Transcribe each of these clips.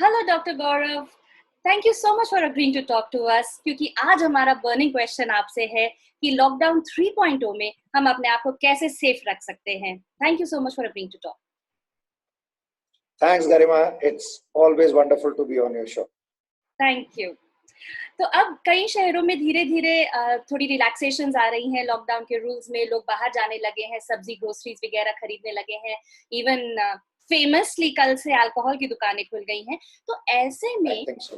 Hello doctor Gaurav, thank you so much for agreeing to talk to us. क्योंकि आज हमारा burning question आपसे है कि लॉकडाउन 3.0 में हम अपने आप को कैसे सेफ रख सकते हैं। Thank you so much for agreeing to talk. Thanks, Garima. It's always wonderful to be on your show. Thank you. तो अब कई शहरों में धीरे धीरे थोड़ी रिलैक्सेशंस आ रही हैं। लॉकडाउन के रूल्स में लोग बाहर जाने लगे हैं, सब्जी ग्रोसरीज वगैरह खरीदने लगे हैं। इवन फेमसली कल से अल्कोहल की दुकानें खुल गई हैं। तो ऐसे I में think so.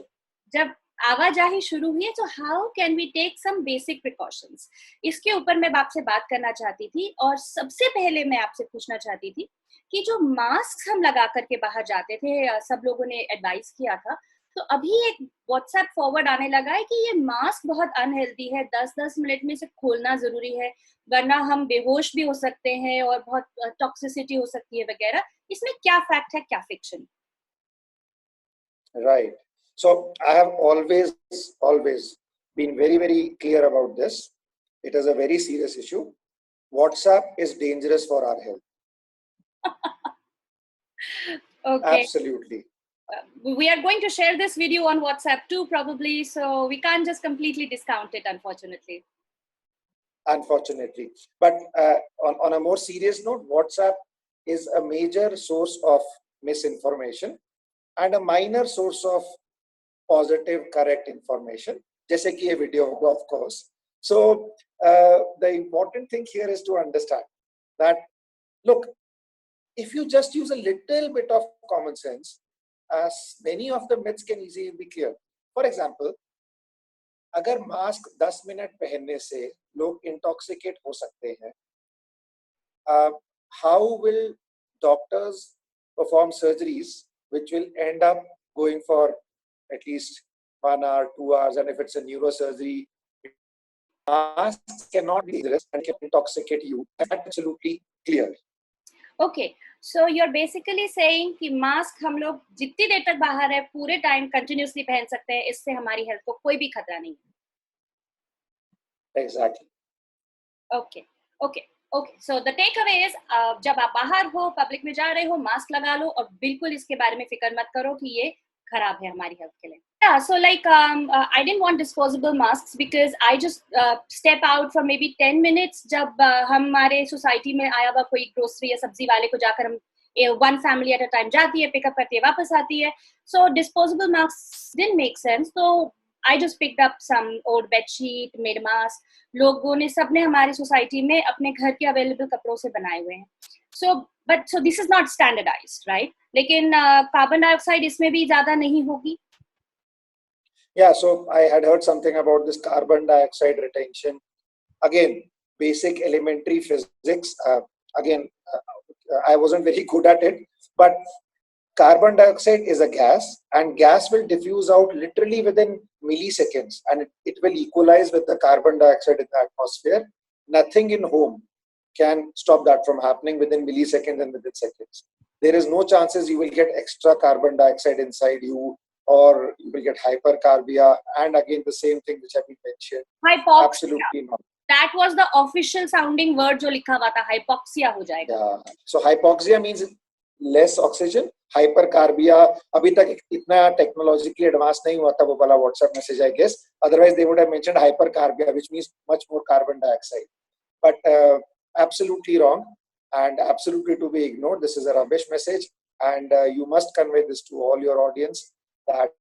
जब आवाजाही शुरू हुई है तो how can we take some basic precautions, इसके ऊपर मैं आपसे बात करना चाहती थी। और सबसे पहले मैं आपसे पूछना चाहती थी कि जो मास्क हम लगा करके बाहर जाते थे, सब लोगों ने एडवाइस किया था, तो अभी एक व्हाट्सएप फॉरवर्ड आने लगा है कि ये मास्क बहुत अनहेल्दी है, 10-10 मिनट में से खोलना जरूरी है, वरना हम बेहोश भी हो सकते हैं और बहुत टॉक्सिसिटी हो सकती है वगैरह। इसमें क्या फैक्ट है, क्या fiction? Right. So I have always been very, very clear about this. It is a very serious issue. WhatsApp is dangerous for our health. Okay. Absolutely. We are going to share this video on WhatsApp too, probably, so we can't just completely discount it, unfortunately. Unfortunately. But on a more serious note, WhatsApp is a major source of misinformation and a minor source of positive, correct information. जैसे कि ये video होगा, of course. So the important thing here is to understand that, look, if you just use a little bit of common sense, many of the myths can easily be cleared. For example, अगर mask 10 minute पहनने से लोग intoxicate हो सकते हैं, how will doctors perform surgeries which will end up going for at least 1 hour, 2 hours, and if it's a neurosurgery, masks cannot be dangerous and can intoxicate you. That's absolutely clear. Okay, so you're basically saying कि mask हम लोग जितनी देर तक बाहर है पूरे time continuously पहन सकते हैं, इससे हमारी हेल्थ को कोई भी खतरा नहीं है। Exactly. Okay, okay, okay. So the takeaway is, जब आप बाहर हो, पब्लिक में जा रहे हो, मास्क लगा लो और बिल्कुल इसके बारे में फिक्र मत करो कि ये खराब है हमारी हेल्थ के लिए। Yeah, so like I didn't want disposable masks because I just step out for maybe 10 minutes जब हमारे सोसाइटी में आया हुआ कोई ग्रोसरी या सब्जी वाले को जाकर हम one family at a time जाती है, पिकअप करती है, वापस आती है। So disposable masks didn't make sense. So I just picked up some old bed sheet, made a mask. लोगों ने सबने हमारी सोसाइटी में अपने घर के अवेलेबल कपड़ों से बनाए हुए हैं। So this is not standardized, right? लेकिन कार्बन डाइऑक्साइड इसमें भी ज्यादा नहीं होगी। Yeah, so I had heard something about this carbon dioxide retention. Again, basic elementary physics. I wasn't very good at it, but carbon dioxide is a gas, and gas will diffuse out literally within milliseconds, and it will equalize with the carbon dioxide in the atmosphere. Nothing in home can stop that from happening within milliseconds and within seconds. There is no chances you will get extra carbon dioxide inside you, or you will get hypercarbia, and again the same thing which have been mentioned. Hypoxia. Absolutely not. That was the official sounding word जो लिखा हुआ था, hypoxia हो जाएगा। Yeah. So hypoxia means less oxygen. Hypercarbia अभी तक इतना technologically advance नहीं हुआ था वो वाला WhatsApp message, I guess. Otherwise they would have mentioned hypercarbia, which means much more carbon dioxide. But absolutely wrong and absolutely to be ignored. This is a rubbish message, and you must convey this to all your audience that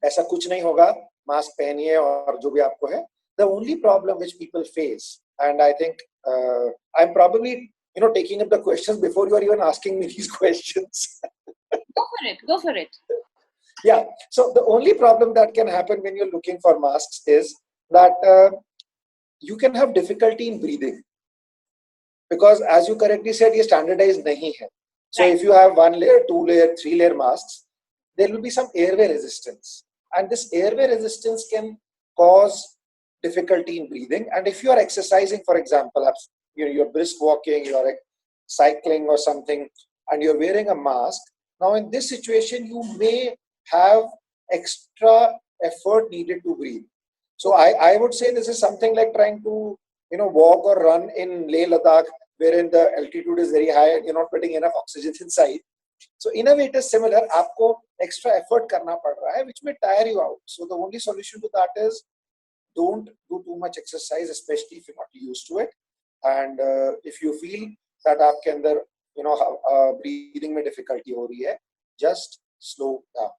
ऐसा कुछ नहीं होगा, mask पहनिए और जो भी आपको है। The only problem which people face, and I think I'm probably taking up the questions before you are even asking me these questions. Go for it. Yeah, so the only problem that can happen when you're looking for masks is that you can have difficulty in breathing, because as you correctly said, ये standardized नहीं है. So Right. if you have 1 layer, 2 layer, 3 layer masks, there will be some airway resistance, and this airway resistance can cause difficulty in breathing. And if you are exercising, for example, you're brisk walking, you're cycling or something, and you're wearing a mask, now in this situation you may have extra effort needed to breathe. So I would say this is something like trying to walk or run in Leh Ladakh, wherein the altitude is very high and you're not putting enough oxygen inside. So in a way it is similar. आपको extra effort करना पड़ रहा है, which may tire you out. So the only solution to that is don't do too much exercise, especially if you're not used to it. And if you feel that आपके अंदर breathing में difficulty हो रही है, just slow down.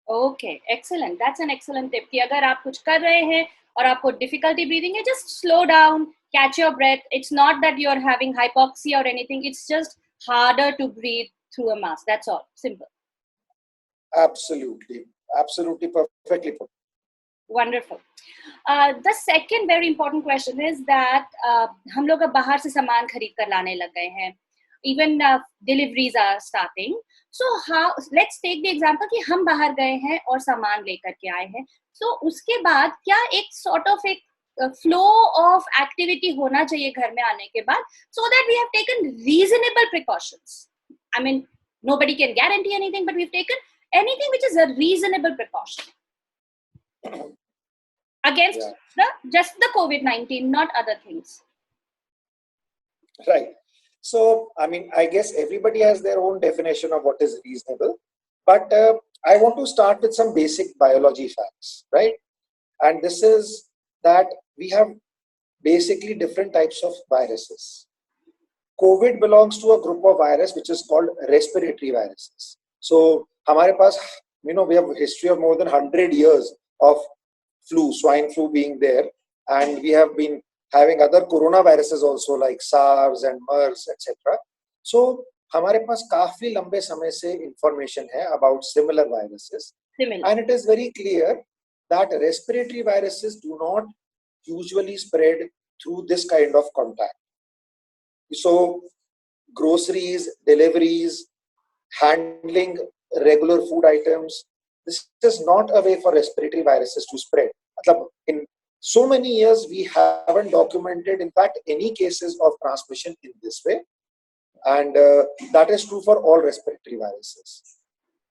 Okay, excellent. That's an excellent tip. कि अगर आप कुछ कर रहे हैं और आपको difficulty breathing है, just slow down, catch your breath. It's not that you're having hypoxia or anything. It's just harder to breathe through a mask. That's all. Simple. Absolutely, perfectly put. Wonderful. The second very important question is that हम लोग अब बाहर से सामान खरीद कर लाने लग गए हैं. Even deliveries are starting. So how? Let's take the example कि हम बाहर गए हैं और सामान लेकर के आए हैं. So उसके बाद क्या एक sort of एक flow of activity होना चाहिए घर में आने के बाद, so that we have taken reasonable precautions. I mean, nobody can guarantee anything, but we've taken anything which is a reasonable precaution against just the COVID-19, not other things. Right. So, I mean, I guess everybody has their own definition of what is reasonable, but I want to start with some basic biology facts, right? And this is that we have basically different types of viruses. COVID belongs to a group of virus which is called respiratory viruses. So, हमारे पास, we have a history of more than 100 years of swine flu being there, and we have been having other coronaviruses also like SARS and MERS, etc. So, हमारे पास काफी लंबे समय से information है about similar viruses, and it is very clear that respiratory viruses do not usually spread through this kind of contact. So, groceries, deliveries, handling regular food items, this is not a way for respiratory viruses to spread. In so many years, we haven't documented, in fact, any cases of transmission in this way. And that is true for all respiratory viruses.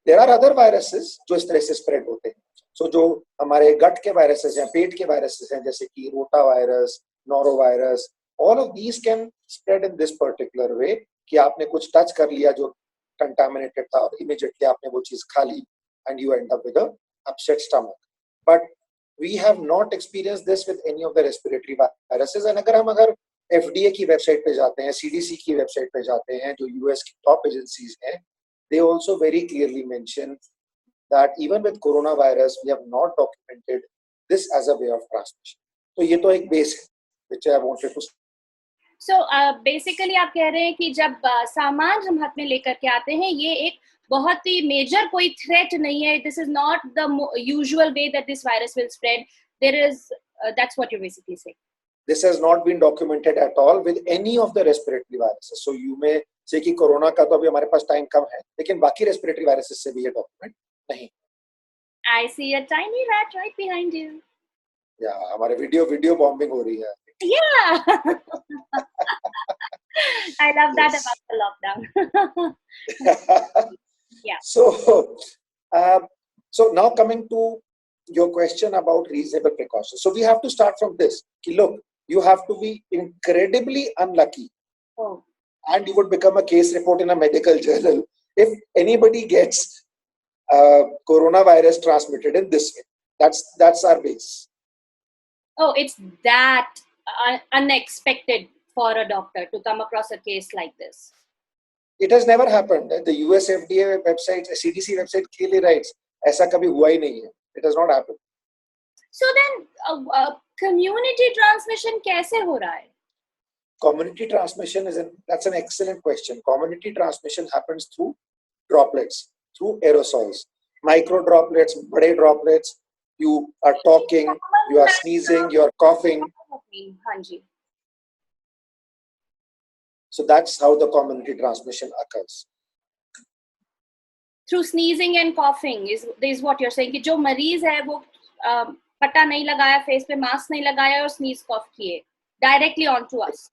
There are other viruses जो इस तरह से spread होते हैं. So जो हमारे gut के viruses हैं, पेट के viruses हैं, जैसे कि rotavirus, norovirus, all of these can spread in this particular way कि आपने कुछ touch कर लिया जो contaminated था और immediately आपने वो चीज खा ली and you end up with a upset stomach. But we have not experienced this with any of the respiratory viruses. And अगर हम FDA की website पे जाते हैं, CDC की website पे जाते हैं, जो US की top agencies हैं, they also very clearly mention that even with coronavirus, we have not documented this as a way of transmission. तो ये तो एक base है, which I wanted to. So basically आप कह रहे हैं कि जब सामान हम हाथ में लेकर के आते हैं, ये एक बहुत ही मेजर कोई थ्रेट नहीं है. This is not the usual way that this virus will spread. That's what you're basically saying. This has not been documented at all with any of the respiratory viruses. So you may say कि corona का तो अभी हमारे पास time कम है, लेकिन बाकी respiratory viruses से भी ये document नहीं. I see a tiny rat right behind you. Yeah, हमारे video bombing हो रही है. Yeah. I love that about the lockdown. Yeah. So now coming to your question about reasonable precautions. So we have to start from this. Look, you have to be incredibly unlucky. Oh. And you would become a case report in a medical journal if anybody gets coronavirus transmitted in this way. That's our base. Oh, it's that unexpected for a doctor to come across a case like this. It has never happened. The US FDA website, CDC website clearly writes, ऐसा कभी हुआ ही नहीं है. It has not happened. So then, community transmission कैसे हो रहा है? Community transmission that's an excellent question. Community transmission happens through droplets, through aerosols, micro droplets, bade droplets. You are talking, you are sneezing, you are coughing. So that's how the community transmission occurs. Through sneezing and coughing is what you're saying कि जो मरीज है वो पट्टा नहीं लगाया, face पे mask नहीं लगाया और sneeze cough किए directly onto us.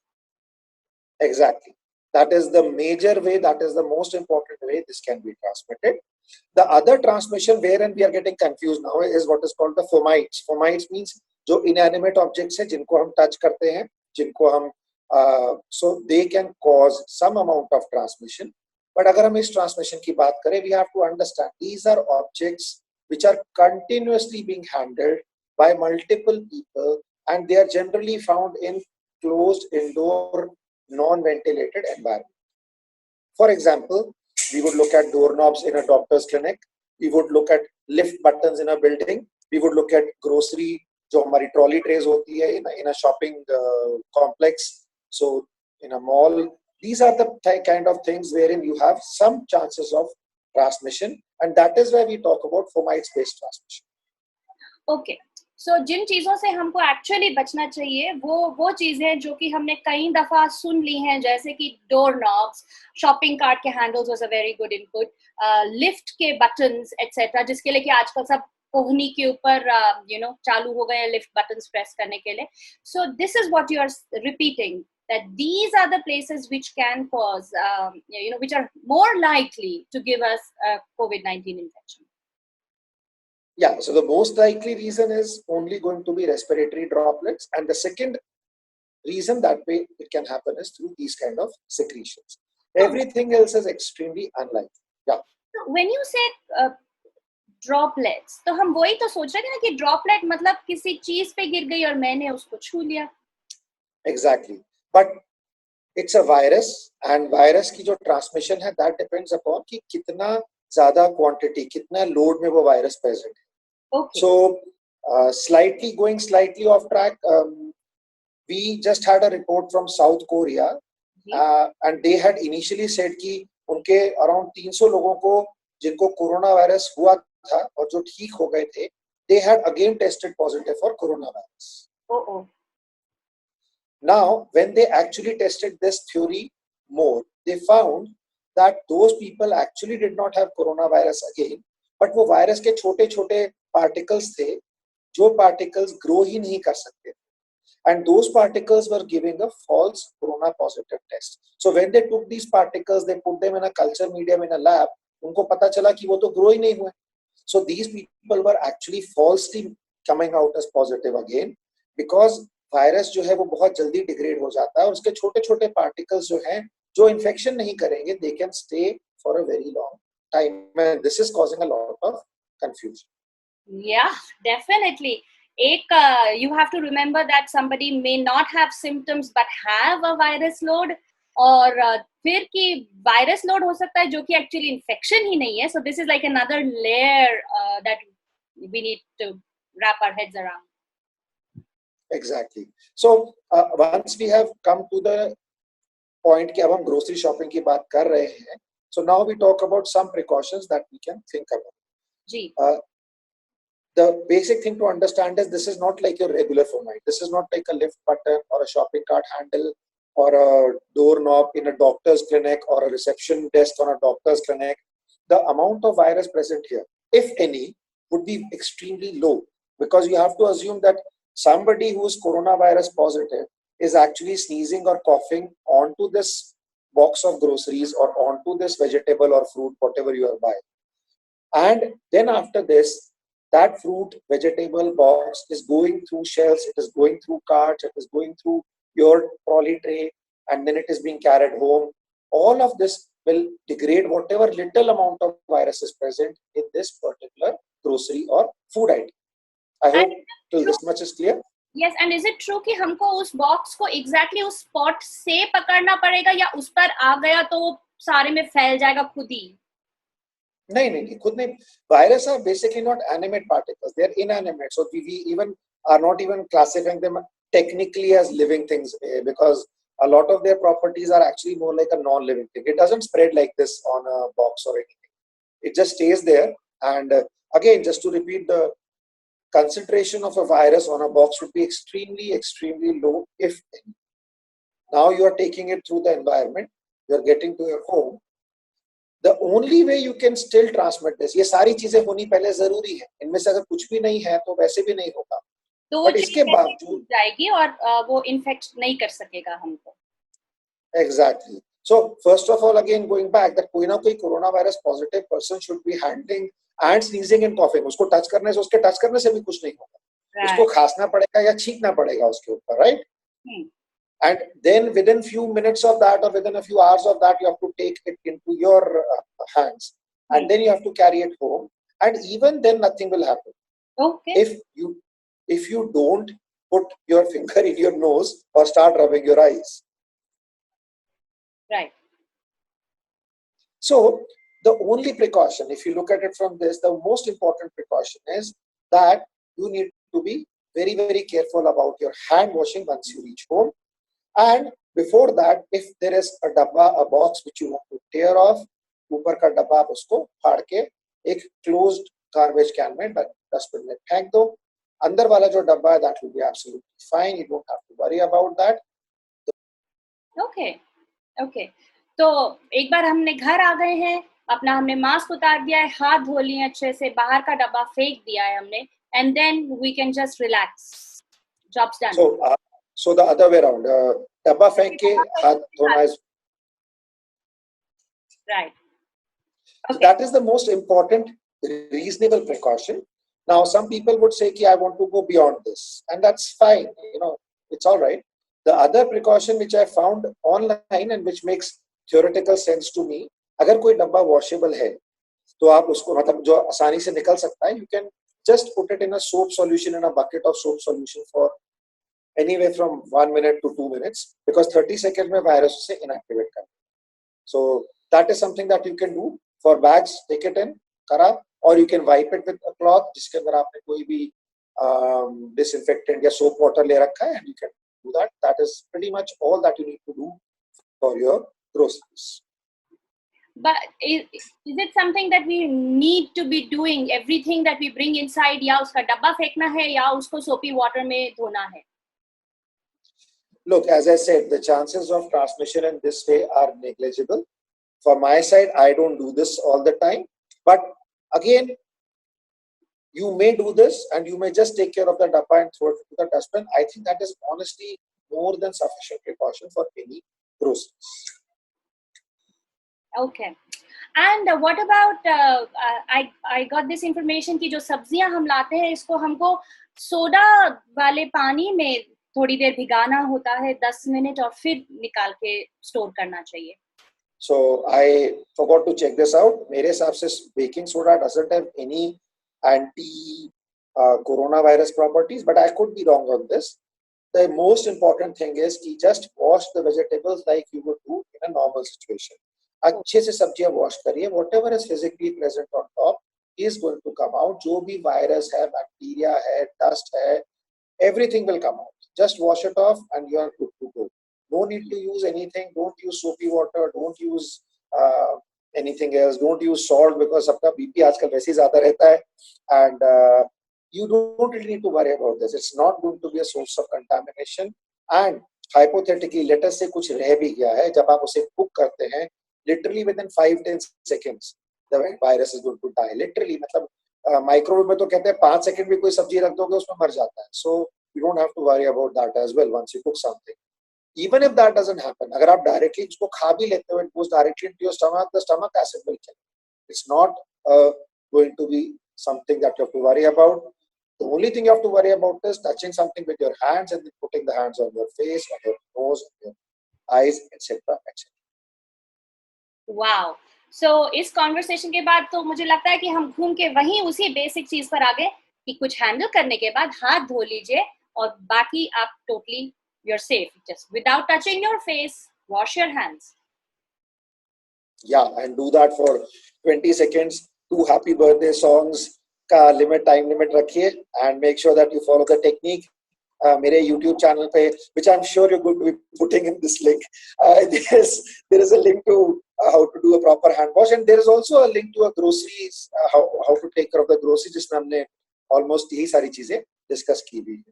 Exactly. That is the major way, that is the most important way this can be transmitted. The other transmission wherein we are getting confused now is what is called the fomites. Fomites means जो inanimate objects है जिनको हम touch करते हैं, जिनको हम so they can cause some amount of transmission. But अगर हम इस transmission की बात करें, we have to understand these are objects which are continuously being handled by multiple people, and they are generally found in closed indoor non-ventilated environment. For example, we would look at doorknobs in a doctor's clinic, we would look at lift buttons in a building, we would look at grocery जो हमारी trolley trays होती है in a shopping complex, so in a mall. These are the kind of things wherein you have some chances of transmission, and that is why we talk about fomites-based transmission. Okay. So जिन चीजों से हमको actually बचना चाहिए वो चीजें जो कि हमने कई दफा सुन ली हैं, जैसे कि डोर नॉब्स, शॉपिंग कार्ट के handles was a very good input, lift के बटन्स एटसेट्रा, जिसके लिए कि आजकल सब कोहनी के ऊपर चालू हो गए हैं लिफ्ट बटन्स प्रेस करने के लिए. So this is what you are repeating, that these are the places which can cause which are more likely to give us COVID-19 infection. Yeah, so the most likely reason is only going to be respiratory droplets, and the second reason that way it can happen is through these kind of secretions. Everything else is extremely unlikely. Yeah. So when you say droplets, तो हम वही तो सोच रहे थे ना कि droplet मतलब किसी चीज पे गिर गई और मैंने उसको छू लिया. Exactly, but it's a virus, and virus की जो transmission है that depends upon कि कितना ज़्यादा quantity, कितना load में वो virus present है. Okay. So going slightly off track, we just had a report from South Korea, and they had initially said कि उनके around 300 लोगों को जिनको कोरोना वायरस हुआ था और जो ठीक हो गए थे, they had again tested positive for coronavirus. Oh. Now, when they actually tested this theory more, they found that those people actually did not have coronavirus again, but वो virus के छोटे-छोटे particles थे, जो particles grow ही नहीं कर सकते, and those particles were giving a false corona positive test. So when they took these particles, they put them in a culture medium in a lab, उनको पता चला कि वो तो grow ही नहीं हुए. So these people were actually falsely coming out as positive again, because virus जो है वो बहुत जल्दी डिग्रेड हो जाता है और उसके छोटे-छोटे पार्टिकल्स जो हैं जो इन्फेक्शन नहीं करेंगे, they can stay for a very long time, and this is causing a lot of confusion. Yeah, definitely. You have to remember that somebody may not have symptoms but have a virus load, और फिर कि virus load हो सकता है जो कि actually infection ही नहीं है. So this is like another layer that we need to wrap our heads around. Exactly. So once we have come to the point कि अब हम grocery shopping की बात कर रहे हैं, so now we talk about some precautions that we can think about. Ji. The basic thing to understand is this is not like your regular fomite. This is not like a lift button or a shopping cart handle or a doorknob in a doctor's clinic or a reception desk on a doctor's clinic. The amount of virus present here, if any, would be extremely low, because you have to assume that somebody who is coronavirus positive is actually sneezing or coughing onto this box of groceries or onto this vegetable or fruit, whatever you are buying. And then after this, that fruit, vegetable box is going through shelves, it is going through carts, it is going through your trolley tray, and then it is being carried home. All of this will degrade whatever little amount of virus is present in this particular grocery or food item. I hope till this much is clear. Yes, and is it true कि हमको उस box को exactly उस spot से पकड़ना पड़ेगा या उस पर आ गया तो सारे में फैल जाएगा खुद ही? नहीं, खुद नहीं. Viruses are basically not animate particles; they are inanimate. So we even are not even classifying them technically as living things, because a lot of their properties are actually more like a non-living thing. It doesn't spread like this on a box or anything. It just stays there. And again, just to repeat, the concentration of a virus on a box would be extremely, extremely low, if any. Now you are taking it through the environment, you are getting to your home. The only way you can still transmit this, ये सारी चीजें होनी पहले जरूरी है. इनमें से अगर कुछ भी नहीं है तो वैसे भी नहीं होगा. तो But इसके बावजूद जाएगी और वो इन्फेक्ट नहीं कर सकेगा हमको. Exactly. So first of all, again going back, that कोई ना कोई coronavirus positive person should be handling and sneezing and coughing. उसको टच करने से, उसके टच करने से भी कुछ नहीं होगा. उसको खांसना पड़ेगा या छींकना पड़ेगा उसके ऊपर, right? and then within few minutes of that or within a few hours of that, you have to take it into your hands, and then you have to carry it home, and even then nothing will happen. Okay. If you don't put your finger in your nose or start rubbing your eyes. Right. So the only precaution, if you look at it from this, the most important precaution is that you need to be very, very careful about your hand washing once you reach home. And before that, if there is a dabba, a box which you want to tear off, ऊपर का डब्बा आप उसको फाड़ के एक closed garbage can में dustbin में फेंक दो. अंदर वाला जो डब्बा है, that will be absolutely fine. You don't have to worry about that. Okay. Okay. तो एक बार हमने घर आ गए हैं, अपना हमने मास्क उतार दिया है, हाथ धो लिए अच्छे से, बाहर का डब्बा फेंक दिया है हमने, and then we can just relax. Job's done. So the other way around, डब्बा फेंक के हाथ धोना is right. Okay. So that is the most important reasonable precaution. Now, some people would say, I want to go beyond this, and that's fine. It's all right. The other precaution which I found online and which makes theoretical sense to me, अगर कोई डब्बा washable है, तो आप उसको मतलब जो आसानी से निकल सकता है, you can just put it in a soap solution, in a bucket of soap solution for anywhere from 1 minute to 2 minutes, because 30 seconds में virus उसे inactivate कर. So that is something that you can do. For bags, take it in, करा, or you can wipe it with a cloth जिसके अंदर आपने कोई भी disinfectant या soap water ले रखा है, and you can do that. That is pretty much all that you need to do for your groceries. But is it something that we need to be doing everything that we bring inside, या उसका डब्बा फेंकना है या उसको soapy water में धोना है? Look, as I said, the chances of transmission in this way are negligible. For my side, I don't do this all the time. But again, you may do this and you may just take care of the dabba and throw it to the dustbin. I think that is honestly more than sufficient precaution for any groceries. Okay. And what about, I got this information कि जो सब्जियां हम लाते हैं, इसको हमको soda वाले पानी में थोड़ी देर भिगाना होता है 10 मिनट और फिर निकाल के स्टोर करना चाहिए. So I forgot to check this out. मेरे हिसाब से baking soda doesn't have any anti-coronavirus properties, but I could be wrong on this. The most important thing is कि just wash the vegetables like you would do in a normal situation. अच्छे से सब्जियां wash करिए. Whatever is physically present on top is going to come out. जो भी virus है, bacteria है, dust है, everything will come out. Just wash it off and you are good to go. No need to use anything. Don't use soapy water. Don't use anything else. Don't use salt because सबका BP आजकल वैसे ही ज़्यादा रहता है. And you don't really need to worry about this. It's not going to be a source of contamination. And hypothetically, let us say कुछ रह भी गया है, जब आप उसे cook करते हैं, literally within 5-10 seconds, the virus is going to die. Literally, मतलब माइक्रोवेव में तो कहते हैं 5 सेकंड भी कोई सब्जी रख दोगे उसमें मर जाता है. So you don't have to worry about that as well once you cook something. Even if that doesn't happen, अगर आप directly उसको खा भी लेते हो, it goes directly into your stomach, the stomach acid will kill. It's not going to be something that you have to worry about. The only thing you have to worry about is touching something with your hands and then putting the hands on your face, on your nose, on your eyes, etc., etc. Wow. So इस conversation के बाद तो मुझे लगता है कि हम घूम के वहीं उसी basic चीज पर आ गए कि कुछ handle करने के बाद हाथ धो लीजिए और बाकी आप totally you're safe. Just without touching your face, wash your hands. Yeah, and do that for 20 seconds. 2 happy birthday songs का time limit रखिए and make sure that you follow the technique. मेरे YouTube channel पे, which I'm sure you're going to be putting in this link, there is a link to how to do a proper hand wash, and there is also a link to a groceries, how to take care of the groceries, जिसमें हमने almost यही सारी चीजें discuss की भी.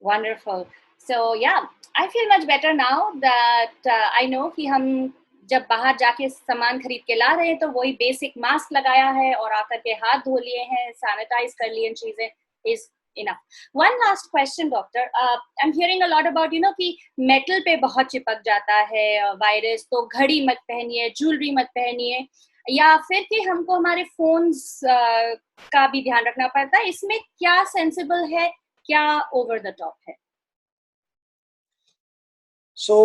Wonderful. So yeah, I feel much better now that I know कि हम जब बाहर जाके सामान खरीद के ला रहे हैं तो वही बेसिक मास्क लगाया है और आकर के हाथ धो लिए हैं, सैनिटाइज कर लिए चीजें is enough. One last question, doctor. I'm hearing a lot about कि metal पे बहुत चिपक जाता है वायरस, तो घड़ी मत पहनिए, ज्वेलरी मत पहनिए, या फिर कि हमको हमारे फोन्स का भी ध्यान रखना पड़ता है. इसमें क्या सेंसिबल है, क्या ओवर द टॉप है? So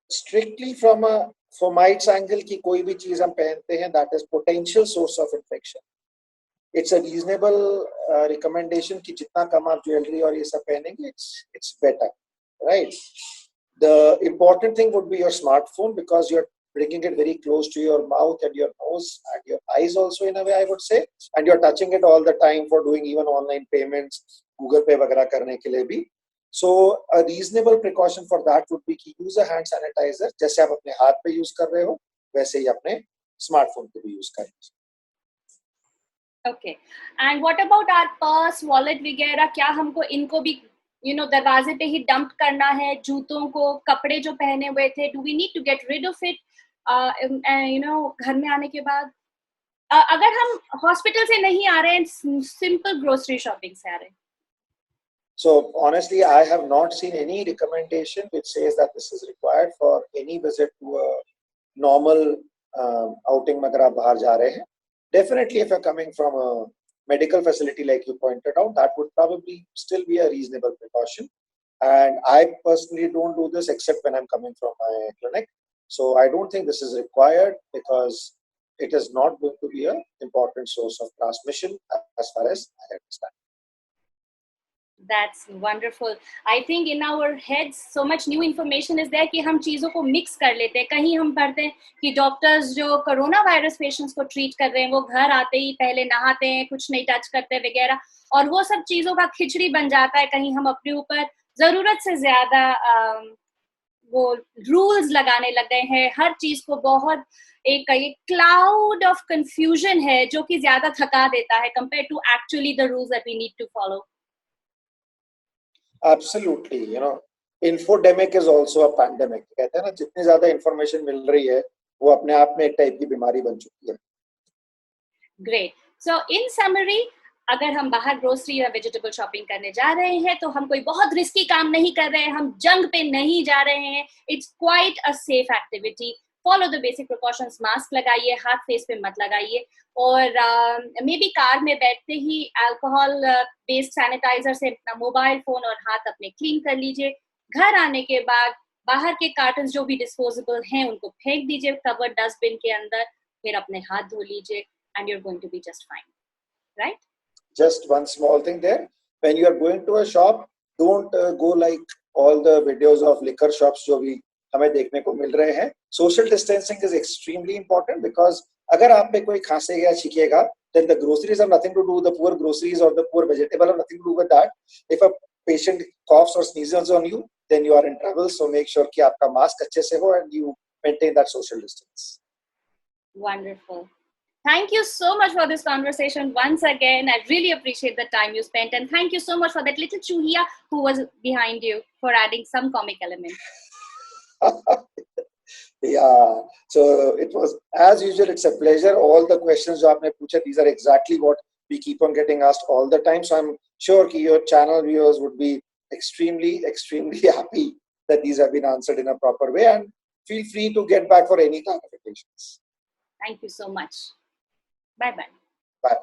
strictly from a fomites angle की कोई भी चीज हम पहनते हैं, that is potential source of infection. It's a reasonable recommendation कि जितना कम आप ज्वेलरी और ये सब पहनेंगे, it's better, right? The important thing would be your smartphone, because you're bringing it very close to your mouth and your nose and your eyes also, in a way I would say, and you're touching it all the time for doing even online payments, Google Pay वगैरह करने के लिए भी. So a reasonable precaution for that would be कि use a hand sanitizer. जैसे आप अपने हाथ पे use कर रहे हो, वैसे ही अपने smartphone पे भी use करें. Okay. And what about our purse, wallet वगैरह? क्या हमको इनको भी दरवाजे पे ही डंप करना है? जूतों को, कपड़े जो पहने हुए थे, do we need to get rid of it? घर में आने के बाद, अगर हम हॉस्पिटल से नहीं आ रहे हैं, सिंपल ग्रोसरी शॉपिंग से आ रहे हैं. So honestly, I have not seen any recommendation which says that this is required for any visit to a normal outing में अगर आप बाहर जा रहे हैं. Definitely, if you're coming from a medical facility like you pointed out, that would probably still be a reasonable precaution. And I personally don't do this except when I'm coming from my clinic. So I don't think this is required, because it is not going to be an important source of transmission as far as I understand. That's wonderful. I think in our heads so much new information is there कि हम चीजों को mix कर लेते हैं. कहीं हम पढ़ते हैं कि डॉक्टर्स जो कोरोना वायरस पेशेंट्स को ट्रीट कर रहे हैं, वो घर आते ही पहले नहाते हैं, कुछ नहीं टच करते वगैरह, और वो सब चीजों का खिचड़ी बन जाता है. कहीं हम अपने ऊपर जरूरत से ज्यादा वो रूल्स लगाने लग गए हैं. हर चीज को बहुत एक क्लाउड ऑफ कंफ्यूजन है जो कि ज्यादा थका देता है compare to actually the rules that we need to follow. Absolutely, infodemic is also a pandemic. कहते हैं ना, जितनी ज्यादा इंफॉर्मेशन मिल रही है, वो अपने आप में एक टाइप की बीमारी बन चुकी है. ग्रेट. सो इन समरी, अगर हम बाहर ग्रोसरी या वेजिटेबल शॉपिंग करने जा रहे हैं तो हम कोई बहुत रिस्की काम नहीं कर रहे हैं, हम जंग पे नहीं जा रहे हैं. It's quite a safe activity. Follow the basic precautions. Mask लगाइए, हाथ फेस पे मत लगाइए, और मे बी कार में बैठते ही अल्कोहल बेस्ड सैनिटाइजर से अपना मोबाइल फोन और हाथ अपने क्लीन कर लीजिए. घर आने के बाद बाहर के कार्टन जो भी डिस्पोजेबल हैं उनको फेंक दीजिए कवर्ड डस्टबिन के अंदर, फिर अपने हाथ धो लीजिए, and you're going to be just fine, right? Just one small thing there. When you are going to a shop, don't go like all the videos of liquor shops जो भी हमें देखने को मिल रहे हैं. Social distancing is extremely important, because अगर आप पे कोई खांसेगा छींकेगा, then the groceries have nothing to do. The poor groceries or the poor vegetable have nothing to do with that. If a patient coughs or sneezes on you, then you are in trouble. So make sure कि आपका mask अच्छे से हो and you maintain that social distance. Wonderful. Thank you so much for this conversation once again. I really appreciate the time you spent, and thank you so much for that little chuhiya who was behind you for adding some comic element. Yeah, so it was, as usual, it's a pleasure. All the questions जो आपने पूछे, these are exactly what we keep on getting asked all the time. So I'm sure कि your channel viewers would be extremely, extremely happy that these have been answered in a proper way, and feel free to get back for any clarifications. Thank you so much. Bye-bye. Bye.